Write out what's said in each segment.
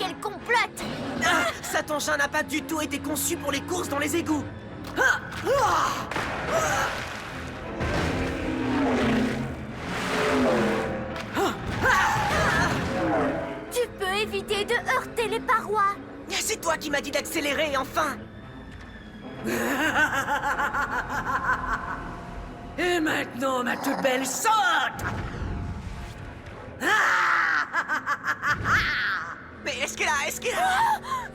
matériel complote. Ah, cet engin n'a pas du tout été conçu pour les courses dans les égouts. Ah, Tu peux éviter de heurter les parois. c'est toi qui m'as dit d'accélérer, enfin. Et maintenant, ma toute belle saute. Mais est-ce qu'elle a...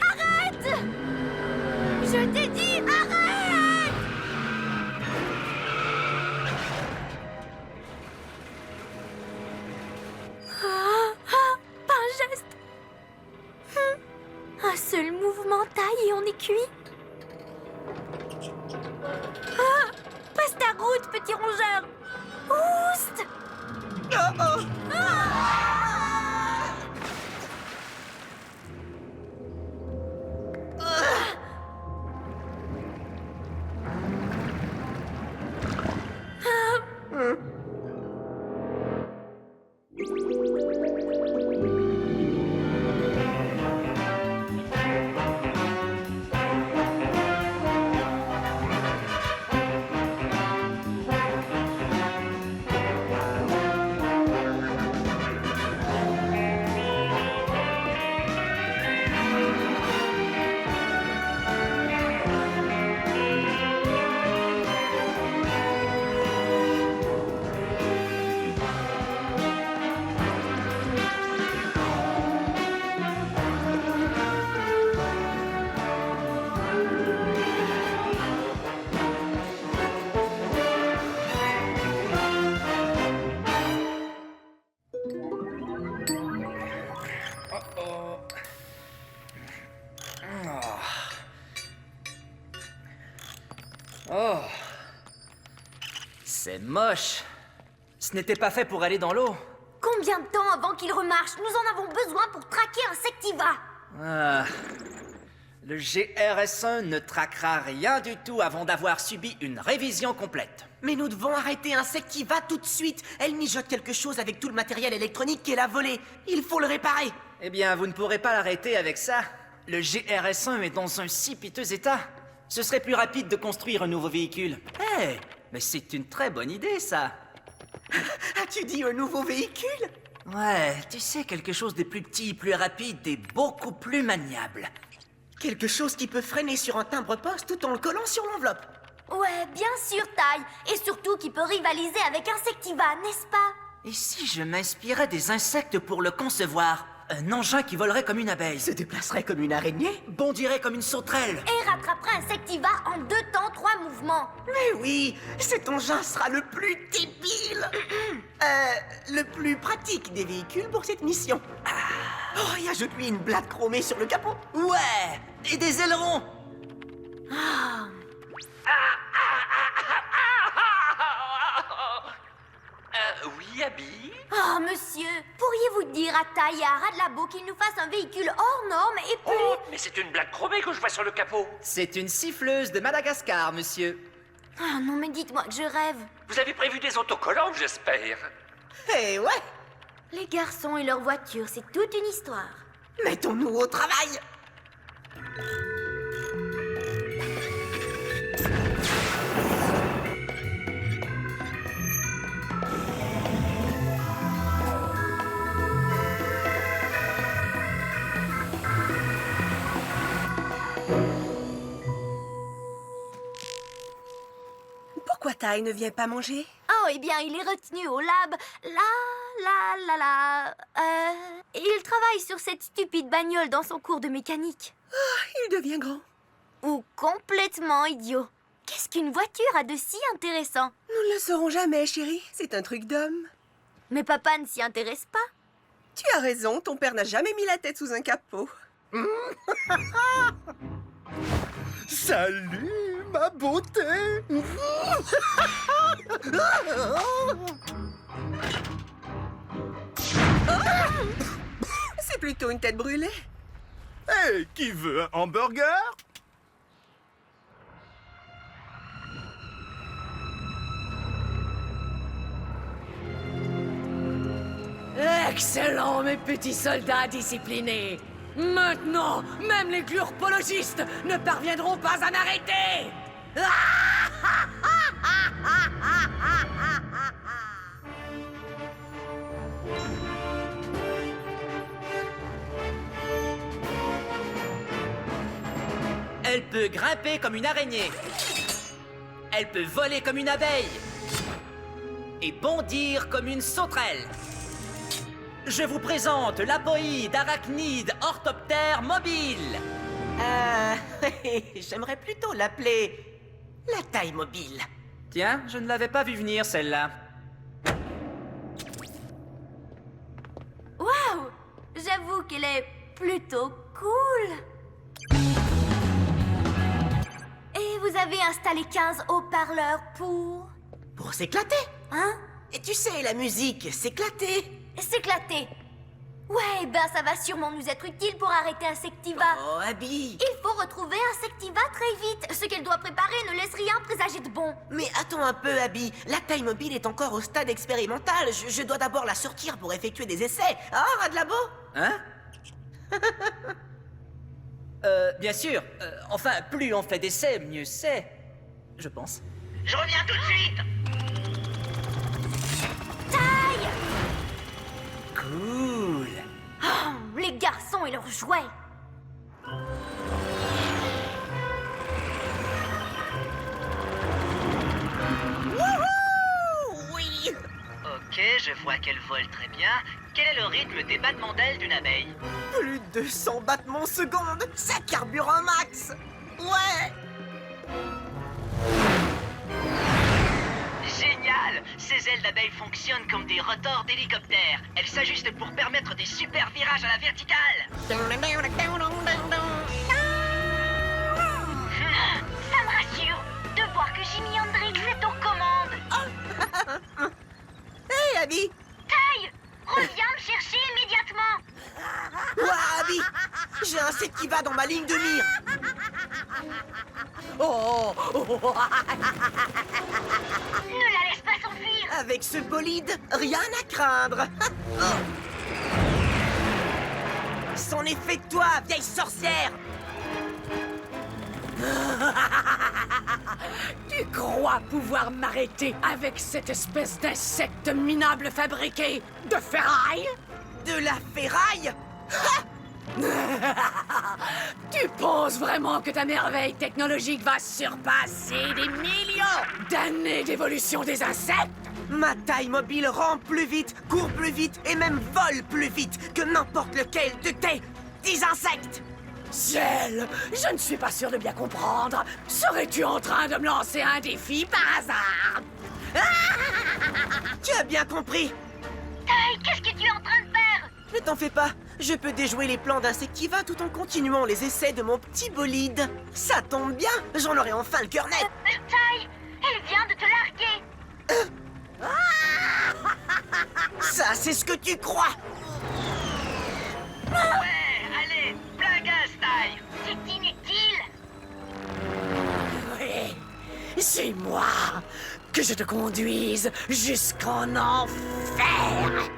Arrête! Je t'ai dit, arrête! Pas un geste. Un seul mouvement taille et on est cuit. Passe ta route, petit rongeur. Oust! Oh, c'est moche. Ce n'était pas fait pour aller dans l'eau. Combien de temps avant qu'il remarche? Nous en avons besoin pour traquer Insectiva. Ah, le GRS1 ne traquera rien du tout avant d'avoir subi une révision complète. Mais nous devons arrêter Insectiva tout de suite. Elle mijote quelque chose avec tout le matériel électronique qu'elle a volé. Il faut le réparer. Eh bien, vous ne pourrez pas l'arrêter avec ça. Le GRS1 est dans un si piteux état. Ce serait plus rapide de construire un nouveau véhicule. Hé, mais c'est une très bonne idée, ça. As-tu dit un nouveau véhicule? Ouais, tu sais, quelque chose de plus petit, plus rapide et beaucoup plus maniable. Quelque chose qui peut freiner sur un timbre-poste tout en le collant sur l'enveloppe. Ouais, bien sûr, Taille. Et surtout qui peut rivaliser avec Insectiva, n'est-ce pas? Et si je m'inspirais des insectes pour le concevoir? Un engin qui volerait comme une abeille. Se déplacerait comme une araignée? Bondirait comme une sauterelle. Et rattraperait Insectiva en 2 temps 3 mouvements. Mais oui, cet engin sera le plus débile. Le plus pratique des véhicules pour cette mission. Oh, et ajoute-lui une blague chromée sur le capot. Ouais, et des ailerons. Oui, Abby? Oh, monsieur, pourriez-vous dire à Taille et à Radlabo qu'ils nous fassent un véhicule hors norme et plus... Oh, mais c'est une blague chromée que je vois sur le capot. C'est une siffleuse de Madagascar, monsieur. Ah non, mais dites-moi que je rêve. Vous avez prévu des autocollants, j'espère. Eh ouais, Les garçons et leur voiture, c'est toute une histoire. mettons-nous au travail. Pourquoi Taille ne vient pas manger? Oh, eh bien, il est retenu au lab. Et il travaille sur cette stupide bagnole dans son cours de mécanique. Il devient grand. Ou complètement idiot. Qu'est-ce qu'une voiture a de si intéressant? Nous ne le saurons jamais, chérie. C'est un truc d'homme. Mais papa ne s'y intéresse pas. Tu as raison, ton père n'a jamais mis la tête sous un capot. Salut, ma beauté. C'est plutôt une tête brûlée. Hey, qui veut un hamburger? Excellent, mes petits soldats disciplinés. Maintenant, même les glurpologistes ne parviendront pas à m'arrêter. Elle peut grimper comme une araignée. Elle peut voler comme une abeille. Et bondir comme une sauterelle. Je vous présente l'apoïde arachnide orthoptère mobile. J'aimerais plutôt l'appeler la taille mobile. Tiens, je ne l'avais pas vu venir, celle-là. Waouh! J'avoue qu'elle est plutôt cool. Et vous avez installé 15 haut-parleurs pour... Pour s'éclater. Hein? Et tu sais, la musique, s'éclater. S'éclater. Ouais, ben ça va sûrement nous être utile pour arrêter Insectiva. Oh, Abby. Il faut retrouver Insectiva très vite. Ce qu'elle doit préparer ne laisse rien présager de bon. Mais attends un peu, Abby. La taille mobile est encore au stade expérimental. Je dois d'abord la sortir pour effectuer des essais. Ah, rat de labo? Hein? Bien sûr. Enfin, plus on fait d'essais, mieux c'est. Je pense. Je reviens tout de suite. Taille! Cool. Oh, les garçons et leurs jouets. Oui. Ok, je vois qu'elle vole très bien. Quel est le rythme des battements d'ailes d'une abeille? Plus de 200 battements secondes. Ça carbure un max. Ouais. Génial! Ces ailes d'abeille fonctionnent comme des rotors d'hélicoptère. Elles s'ajustent pour permettre des super virages à la verticale. Ça me rassure de voir que Jimi Hendrix est aux commandes. Hey, Abby. Taille! Reviens me chercher immédiatement. Ouah, Abby. J'ai un Insectiva dans ma ligne de mire. Oh, Ne la laisse pas s'enfuir. Avec ce bolide, rien à craindre. C'en est fait de toi, vieille sorcière. tu crois pouvoir m'arrêter avec cette espèce d'insecte minable fabriqué de ferraille? De la ferraille? Tu penses vraiment que ta merveille technologique va surpasser des millions d'années d'évolution des insectes? Ma taille mobile rampe plus vite, court plus vite et même vole plus vite que n'importe lequel de tes 10 insectes. Ciel, je ne suis pas sûr de bien comprendre. Serais-tu en train de me lancer un défi par hasard? Tu as bien compris. Taille, qu'est-ce que tu es en train de faire? Ne t'en fais pas, je peux déjouer les plans d'Insectiva tout en continuant les essais de mon petit bolide. Ça tombe bien, j'en aurai enfin le cœur net. Taille, elle vient de te larguer. Ça, c'est ce que tu crois. Ouais, allez, plein gaz, taille. C'est inutile. Oui, c'est moi que je te conduise jusqu'en enfer.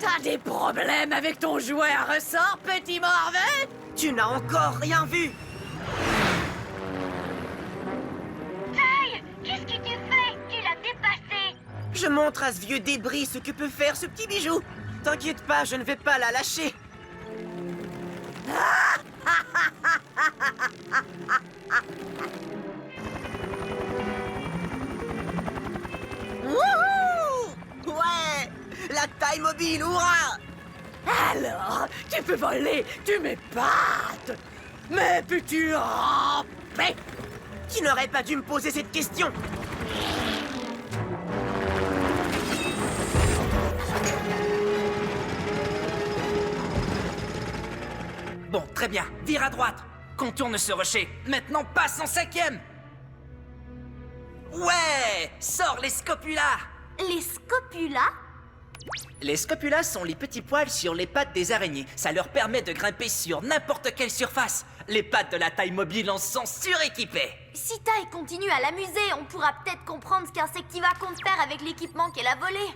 T'as des problèmes avec ton jouet à ressort, petit Morvet? Tu n'as encore rien vu. Taille, qu'est-ce que tu fais? Tu l'as dépassé. Je montre à ce vieux débris ce que peut faire ce petit bijou. T'inquiète pas, je ne vais pas la lâcher. Wouhou! Ouais! La taille mobile, hurrah! Alors, tu peux voler, tu m'épates. Mais peux-tu ramper? Tu n'aurais pas dû me poser cette question. Bon, très bien. Vire à droite. Contourne ce rocher. Maintenant, passe en 5e. Ouais! Sors les scopulas. Les scopulas? Les scopulas sont les petits poils sur les pattes des araignées. Ça leur permet de grimper sur n'importe quelle surface. Les pattes de la taille mobile en sont suréquipées. Si Tai continue à l'amuser, on pourra peut-être comprendre ce qu'Insectiva compte faire avec l'équipement qu'elle a volé.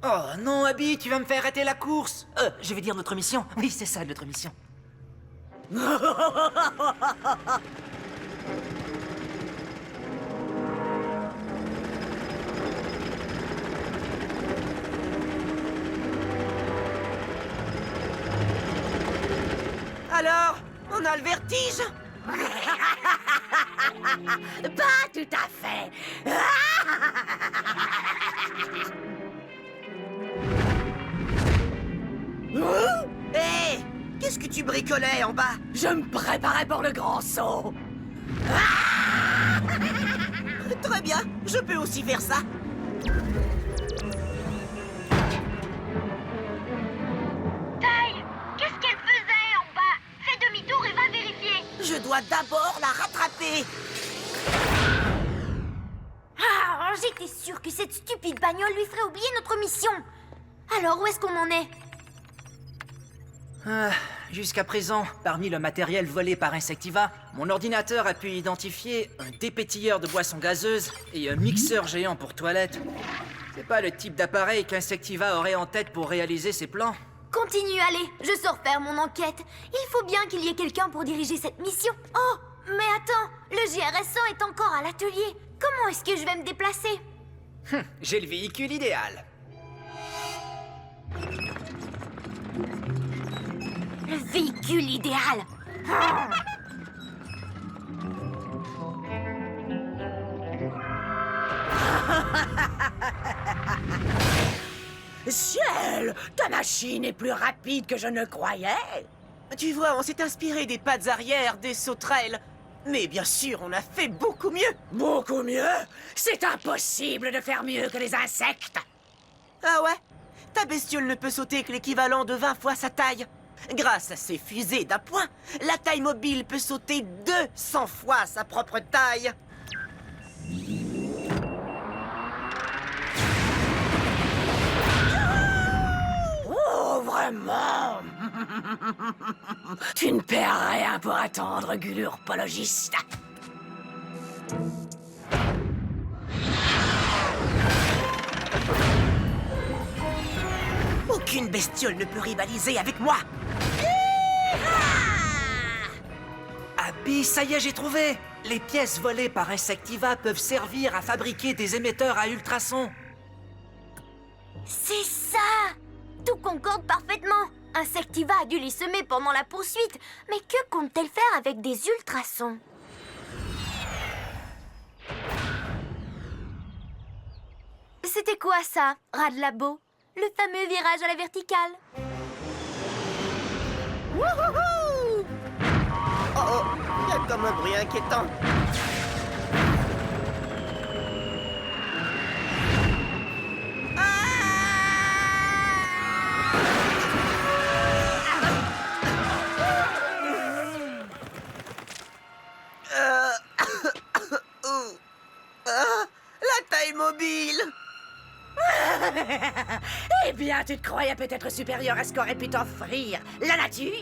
Oh non, Abby, tu vas me faire arrêter la course. Je vais dire notre mission. Oui, c'est ça, notre mission. Alors, on a le vertige? Pas tout à fait. Hé! Qu'est-ce que tu bricolais en bas? Je me préparais pour le grand saut. Très bien, je peux aussi faire ça. Tai, qu'est-ce qu'elle faisait en bas? Fais demi-tour et va vérifier. Je dois d'abord la rattraper. Ah, j'étais sûre que cette stupide bagnole lui ferait oublier notre mission. Alors, où est-ce qu'on en est? Jusqu'à présent, parmi le matériel volé par Insectiva, mon ordinateur a pu identifier un dépétilleur de boissons gazeuses et un mixeur géant pour toilettes. C'est pas le type d'appareil qu'Insectiva aurait en tête pour réaliser ses plans. Continue, allez, je sors faire mon enquête. Il faut bien qu'il y ait quelqu'un pour diriger cette mission. Oh, mais attends, le GRS-100 est encore à l'atelier. Comment est-ce que je vais me déplacer? J'ai le véhicule idéal. Le véhicule idéal. Ciel, ta machine est plus rapide que je ne croyais. Tu vois, on s'est inspiré des pattes arrière des sauterelles. Mais bien sûr, on a fait beaucoup mieux. Beaucoup mieux? C'est impossible de faire mieux que les insectes. Ah ouais? Ta bestiole ne peut sauter que l'équivalent de 20 fois sa taille. Grâce à ses fusées d'appoint, la taille mobile peut sauter 200 fois sa propre taille. Oh, vraiment? Tu ne perds rien pour attendre, gulurpologiste. Aucune bestiole ne peut rivaliser avec moi. Abby, ça y est, j'ai trouvé! Les pièces volées par Insectiva peuvent servir à fabriquer des émetteurs à ultrasons. C'est ça! Tout concorde parfaitement. Insectiva a dû les semer pendant la poursuite. Mais que compte-t-elle faire avec des ultrasons? C'était quoi ça, rat de labo? Le fameux virage à la verticale. Wouhouhou! Oh oh, il y a comme un bruit inquiétant. La taille mobile! Eh bien, tu te croyais peut-être supérieur à ce qu'aurait pu t'offrir la nature?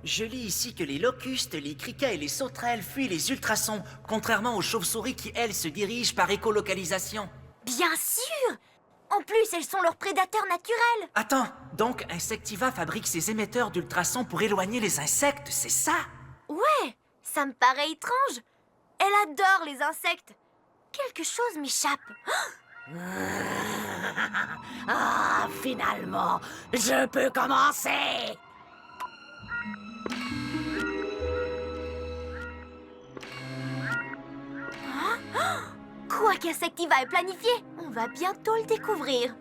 Je lis ici que les locustes, les criquets et les sauterelles fuient les ultrasons, contrairement aux chauves-souris qui, elles, se dirigent par écolocalisation. Bien sûr! En plus, elles sont leurs prédateurs naturels. Attends, donc Insectiva fabrique ses émetteurs d'ultrasons pour éloigner les insectes, c'est ça? Ouais, ça me paraît étrange. Elle adore les insectes. Quelque chose m'échappe. Ah, finalement, je peux commencer. Quoi qu'Insectiva ait planifié, on va bientôt le découvrir.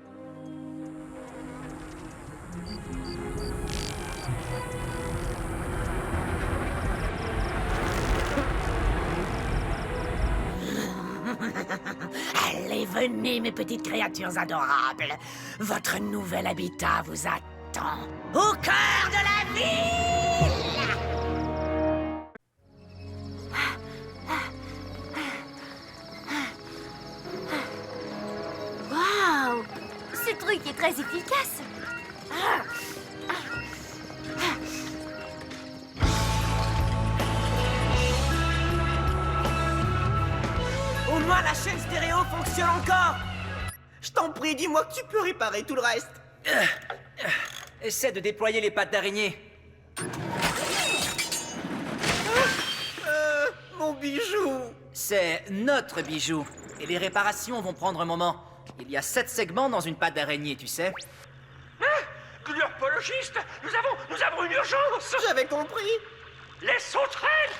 Allez, venez, mes petites créatures adorables. Votre nouvel habitat vous attend. Au cœur de la ville! truc est très efficace. Au moins la chaîne stéréo fonctionne encore. Je t'en prie, dis-moi que tu peux réparer tout le reste. Essaie de déployer les pattes d'araignée. Mon bijou. C'est notre bijou. Et les réparations vont prendre un moment. Il y a 7 segments dans une patte d'araignée, tu sais. Glurpologiste, nous avons une urgence. J'avais compris. Les sauterelles.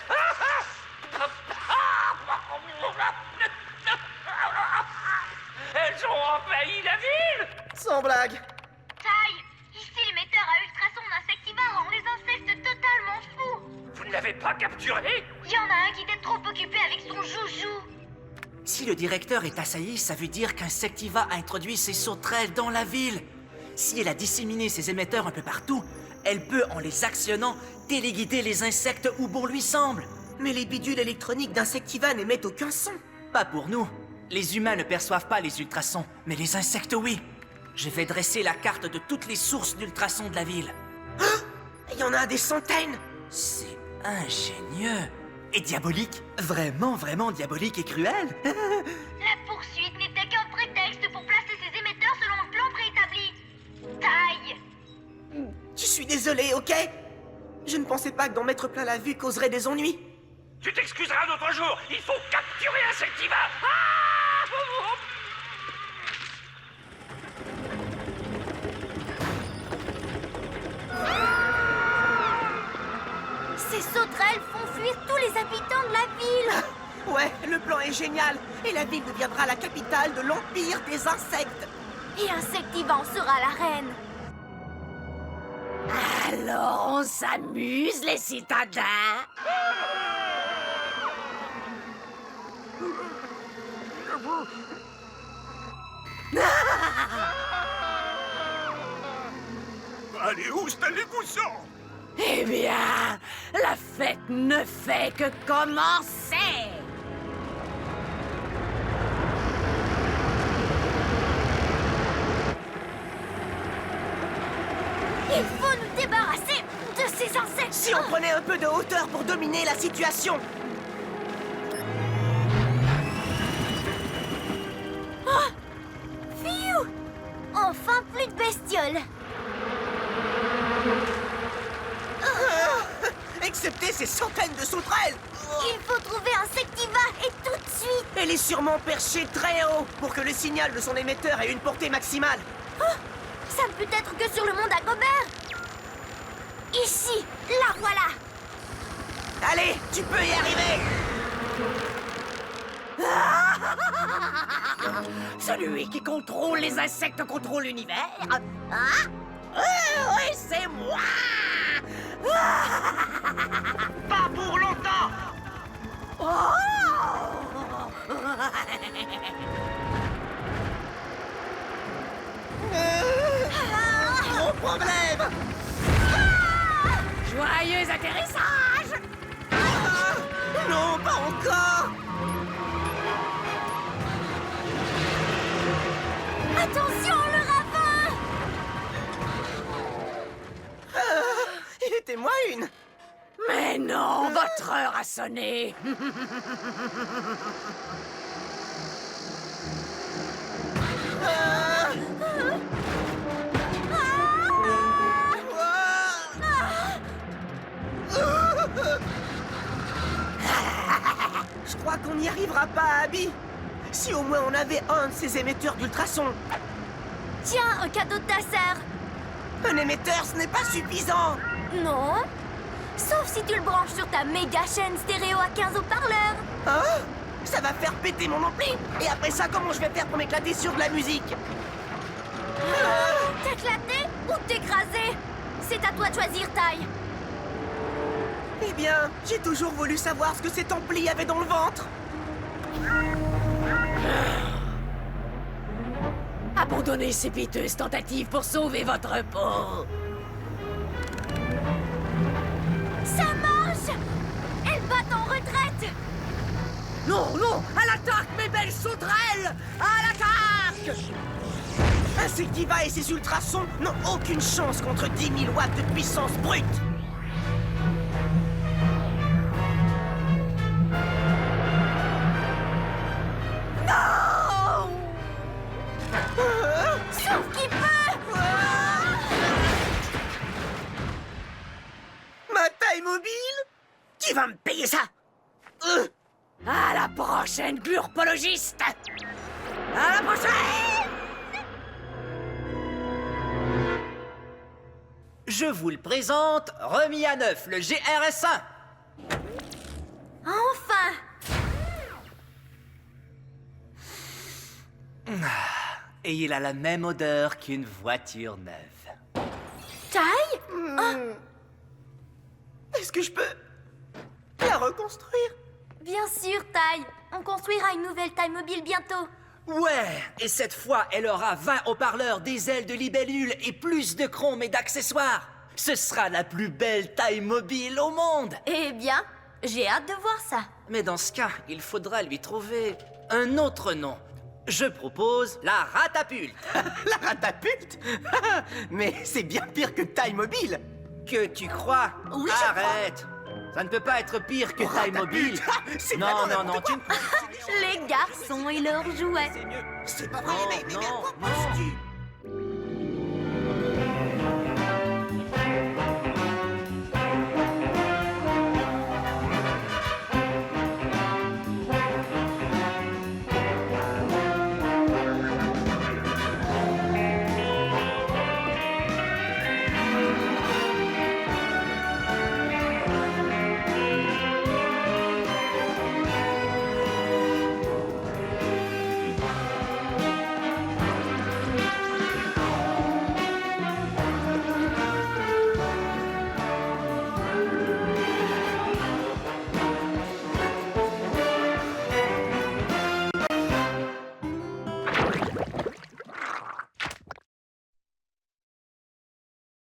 Elles ont envahi la ville. Sans blague. Taille, ici l'émetteur à ultrasons d'Insectiva rend les insectes totalement fous. Vous ne l'avez pas capturé? Il y en a un qui était trop occupé avec son joujou. Si le directeur est assailli, ça veut dire qu'Insectiva a introduit ses sauterelles dans la ville. Si elle a disséminé ses émetteurs un peu partout, elle peut, en les actionnant, téléguider les insectes où bon lui semble. Mais les bidules électroniques d'Insectiva n'émettent aucun son. Pas pour nous. Les humains ne perçoivent pas les ultrasons, mais les insectes, oui. Je vais dresser la carte de toutes les sources d'ultrasons de la ville. Il y en a des centaines. C'est ingénieux. Et diabolique. Vraiment, vraiment diabolique et cruel. La poursuite n'était qu'un prétexte pour placer ses émetteurs selon un plan préétabli. Taille. Je suis désolé, ok? Je ne pensais pas que d'en mettre plein la vue causerait des ennuis. Tu t'excuseras un autre jour. Il faut capturer Insectiva. Ces sauterelles font fuir tous les habitants de la ville. Ouais, le plan est génial. Et la ville deviendra la capitale de l'Empire des insectes. Et Insectiva en sera la reine. Alors on s'amuse, les citadins? Allez, où allez-vous-en? Eh bien, la fête ne fait que commencer! Il faut nous débarrasser de ces insectes. Si on prenait un peu de hauteur pour dominer la situation. Phew! Enfin plus de bestioles. Excepté ces centaines de sauterelles. Il faut trouver Insectiva et tout de suite. Elle est sûrement perchée très haut pour que le signal de son émetteur ait une portée maximale. Ça ne peut être que sur le monde Agobert. Ici, la voilà. Allez, tu peux y arriver. Celui qui contrôle les insectes contrôle l'univers. Hein? Oui, c'est moi! Pas pour longtemps. Gros problème. Joyeux atterrissage! Non, pas encore. Attention, le ravin. Il était moins une. Mais non, votre heure a sonné! Je crois qu'on n'y arrivera pas, Abby. Si au moins on avait un de ces émetteurs d'ultrasons. Tiens, un cadeau de ta sœur. Un émetteur, ce n'est pas suffisant. Non. Sauf si tu le branches sur ta méga chaîne stéréo à 15 haut-parleurs. Hein? Ça va faire péter mon ampli. Et après ça, comment je vais faire pour m'éclater sur de la musique? T'éclater ou t'écraser? C'est à toi de choisir, Taille. Eh bien, j'ai toujours voulu savoir ce que cet ampli avait dans le ventre. Abandonnez ces piteuses tentatives pour sauver votre peau! Ça marche. Elle bat en retraite. Non, non! À l'attaque, mes belles sauterelles! À l'attaque! Insectiva et ses ultrasons n'ont aucune chance contre 10 000 watts de puissance brute. Sauf qu'il peut! Ma taille mobile? Qui va me payer ça? À la prochaine, glurpologiste! À la prochaine! Je vous le présente, remis à neuf, le GRS1. Enfin! Et il a la même odeur qu'une voiture neuve. Taille? Est-ce que je peux la reconstruire? Bien sûr, Taille. On construira une nouvelle taille mobile bientôt. Ouais, et cette fois, elle aura 20 haut-parleurs, des ailes de libellule et plus de chromes et d'accessoires. Ce sera la plus belle taille mobile au monde. Eh bien, j'ai hâte de voir ça. Mais dans ce cas, il faudra lui trouver un autre nom. Je propose la ratapulte. La ratapulte? Mais c'est bien pire que taille mobile. Que tu crois? Oui, je Arrête. Ça ne peut pas être pire que taille mobile. C'est Non, vraiment non, non, n'importe tu ne... Les garçons et leurs jouets. C'est pas vrai, Non, mais à non, quoi non. penses-tu?